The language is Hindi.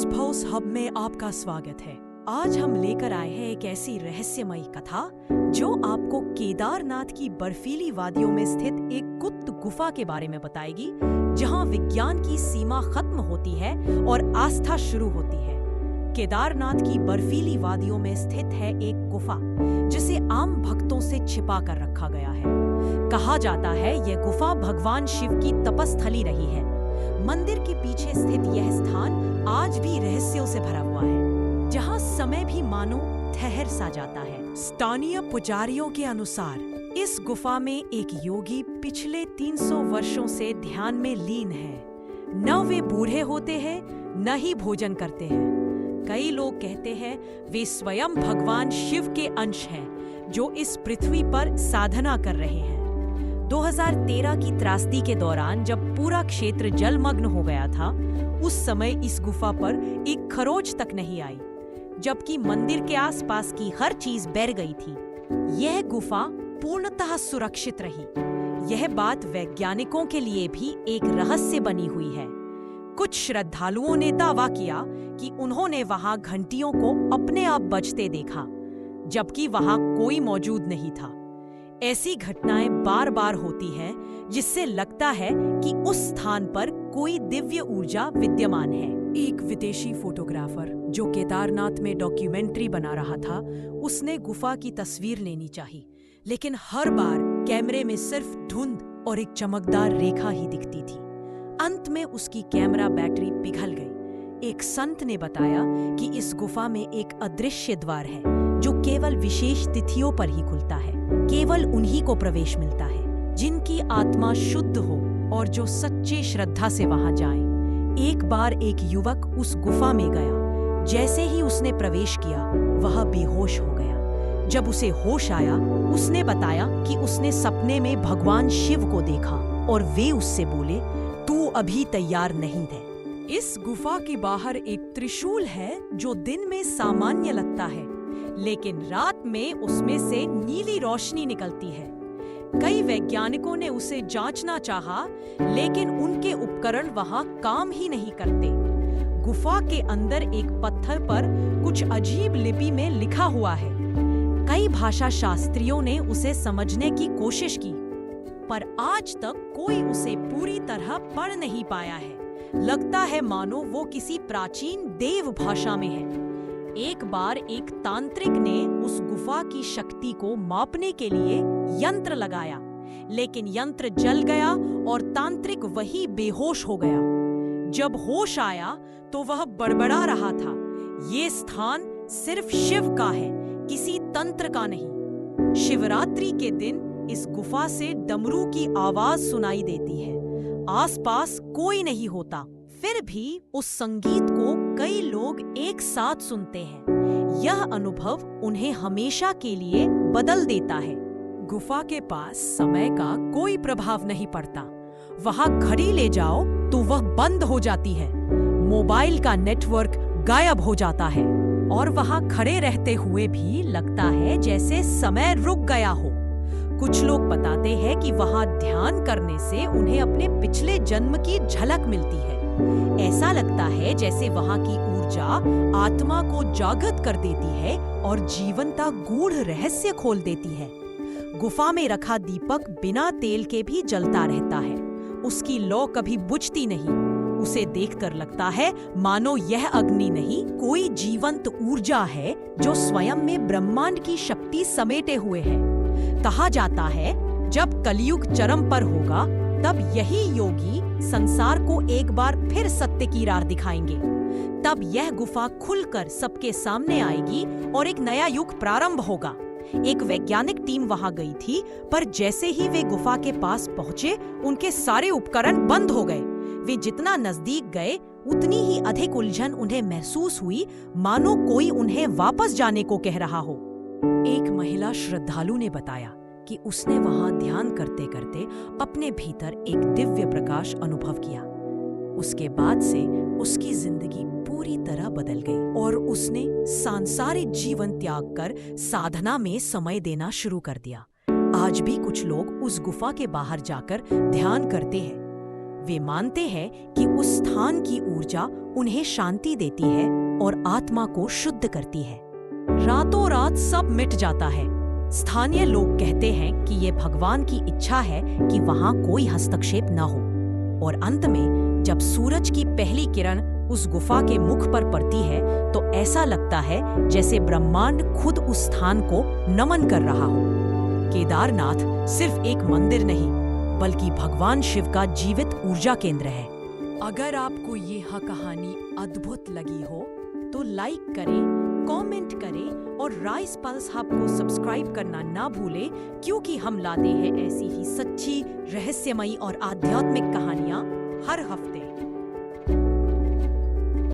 हाउस हब में आपका स्वागत है। आज हम लेकर आए हैं एक ऐसी रहस्यमयी कथा जो आपको केदारनाथ की बर्फीली वादियों में स्थित एक गुप्त गुफा के बारे में बताएगी, जहां विज्ञान की सीमा खत्म होती है और आस्था शुरू होती है। केदारनाथ की बर्फीली वादियों में स्थित है एक गुफा जिसे आम भक्तों से छिपा कर रखा गया है। कहा जाता है यह गुफा भगवान शिव की तपस्थली रही है। मंदिर के पीछे स्थित यह स्थान आज भी रहस्यों से भरा हुआ है, जहां समय भी मानो ठहर सा जाता है। स्थानीय पुजारियों के अनुसार इस गुफा में एक योगी पिछले 300 वर्षों से ध्यान में लीन है। न वे बूढ़े होते हैं, न ही भोजन करते हैं। कई लोग कहते हैं वे स्वयं भगवान शिव के अंश हैं, जो इस पृथ्वी पर साधना कर रहे हैं। 2013 की त्रासदी के दौरान जब पूरा क्षेत्र जलमग्न हो गया था, उस समय इस गुफा पर एक खरोच तक नहीं आई, जबकि मंदिर के आसपास की हर चीज बह गई थी। यह गुफा पूर्णतः सुरक्षित रही। यह बात वैज्ञानिकों के लिए भी एक रहस्य बनी हुई है। कुछ श्रद्धालुओं ने दावा किया कि उन्होंने वहां घंटियों को अपने आप बजते देखा, जबकि वहां कोई मौजूद नहीं था। ऐसी घटनाएं बार बार होती हैं, जिससे लगता है कि उस स्थान पर कोई दिव्य ऊर्जा विद्यमान है। एक विदेशी फोटोग्राफर जो केदारनाथ में डॉक्यूमेंट्री बना रहा था, उसने गुफा की तस्वीर लेनी चाही, लेकिन हर बार कैमरे में सिर्फ धुंध और एक चमकदार रेखा ही दिखती थी। अंत में उसकी कैमरा बैटरी पिघल गई। एक संत ने बताया कि इस गुफा में एक अदृश्य द्वार है, जो केवल विशेष तिथियों पर ही खुलता है। केवल उन्हीं को प्रवेश मिलता है जिनकी आत्मा शुद्ध हो और जो सच्चे श्रद्धा से वहां जाए। एक बार एक युवक उस गुफा में गया। जैसे ही उसने प्रवेश किया, वह बेहोश हो गया। जब उसे होश आया, उसने बताया कि उसने सपने में भगवान शिव को देखा और वे उससे बोले, तू अभी तैयार नहीं है। इस गुफा के बाहर एक त्रिशूल है जो दिन में सामान्य लगता है, लेकिन रात में उसमें से नीली रोशनी निकलती है। कई वैज्ञानिकों ने उसे जांचना चाहा, लेकिन उनके उपकरण वहां काम ही नहीं करते। गुफा के अंदर एक पत्थर पर कुछ अजीब लिपि में लिखा हुआ है। कई भाषा शास्त्रियों ने उसे समझने की कोशिश की, पर आज तक कोई उसे पूरी तरह पढ़ नहीं पाया है। लगता है मानो वो किसी प्राचीन देव भाषा में है। एक बार एक तांत्रिक ने उस गुफा की शक्ति को मापने के लिए यंत्र लगाया, लेकिन यंत्र जल गया और तांत्रिक वही बेहोश हो गया। जब होश आया तो वह बड़बड़ा रहा था, ये स्थान सिर्फ शिव का है, किसी तंत्र का नहीं। शिवरात्रि के दिन इस गुफा से डमरू की आवाज सुनाई देती है। आसपास कोई नहीं होता, फिर भी उस संगीत को कई लोग एक साथ सुनते हैं। यह अनुभव उन्हें हमेशा के लिए बदल देता है। गुफा के पास समय का कोई प्रभाव नहीं पड़ता। वहां घड़ी ले जाओ तो वह बंद हो जाती है। मोबाइल का नेटवर्क गायब हो जाता है और वहां खड़े रहते हुए भी लगता है जैसे समय रुक गया हो। कुछ लोग बताते हैं कि वहां ध्यान करने से उन्हें अपने पिछले जन्म की झलक मिलती है। ऐसा लगता है जैसे वहां की ऊर्जा आत्मा को जागृत कर देती है और जीवन का गूढ़ रहस्य खोल देती है। गुफा में रखा दीपक बिना तेल के भी जलता रहता है। उसकी लौ कभी बुझती नहीं। उसे देखकर लगता है मानो यह अग्नि नहीं, कोई जीवंत ऊर्जा है जो स्वयं में ब्रह्मांड की शक्ति समेटे हुए है। कहा जाता है जब कलयुग चरम पर होगा, तब यही योगी संसार को एक बार फिर सत्य की राह दिखाएंगे। तब यह गुफा खुलकर सबके सामने आएगी और एक नया युग प्रारंभ होगा। एक वैज्ञानिक टीम वहां गई थी, पर जैसे ही वे गुफा के पास पहुंचे, उनके सारे उपकरण बंद हो गए। वे जितना नजदीक गए, उतनी ही अधिक उलझन उन्हें महसूस हुई, मानो कोई उन्हें वापस जाने को कह रहा हो। एक महिला श्रद्धालु ने बताया कि उसने वहां ध्यान करते करते अपने भीतर एक दिव्य प्रकाश अनुभव किया। उसके बाद से उसकी जिंदगी पूरी तरह बदल गई और उसने सांसारिक जीवन त्याग कर साधना में समय देना शुरू कर दिया। आज भी कुछ लोग उस गुफा के बाहर जाकर ध्यान करते हैं। वे मानते हैं कि उस स्थान की ऊर्जा उन्हें शांति देती है और आत्मा को शुद्ध करती है। रातों रात सब मिट जाता है। स्थानीय लोग कहते हैं कि ये भगवान की इच्छा है कि वहां कोई हस्तक्षेप न हो। और अंत में जब सूरज की पहली किरण उस गुफा के मुख पर पड़ती है तो ऐसा लगता है जैसे ब्रह्मांड खुद उस स्थान को नमन कर रहा हो। केदारनाथ सिर्फ एक मंदिर नहीं बल्कि भगवान शिव का जीवित ऊर्जा केंद्र है। अगर आपको यह कहानी अद्भुत लगी हो तो लाइक करें, कमेंट करें और राइस पल्स हब को सब्सक्राइब करना ना भूलें, क्योंकि हम लाते हैं ऐसी ही सच्ची, रहस्यमयी और आध्यात्मिक कहानियां हर हफ्ते।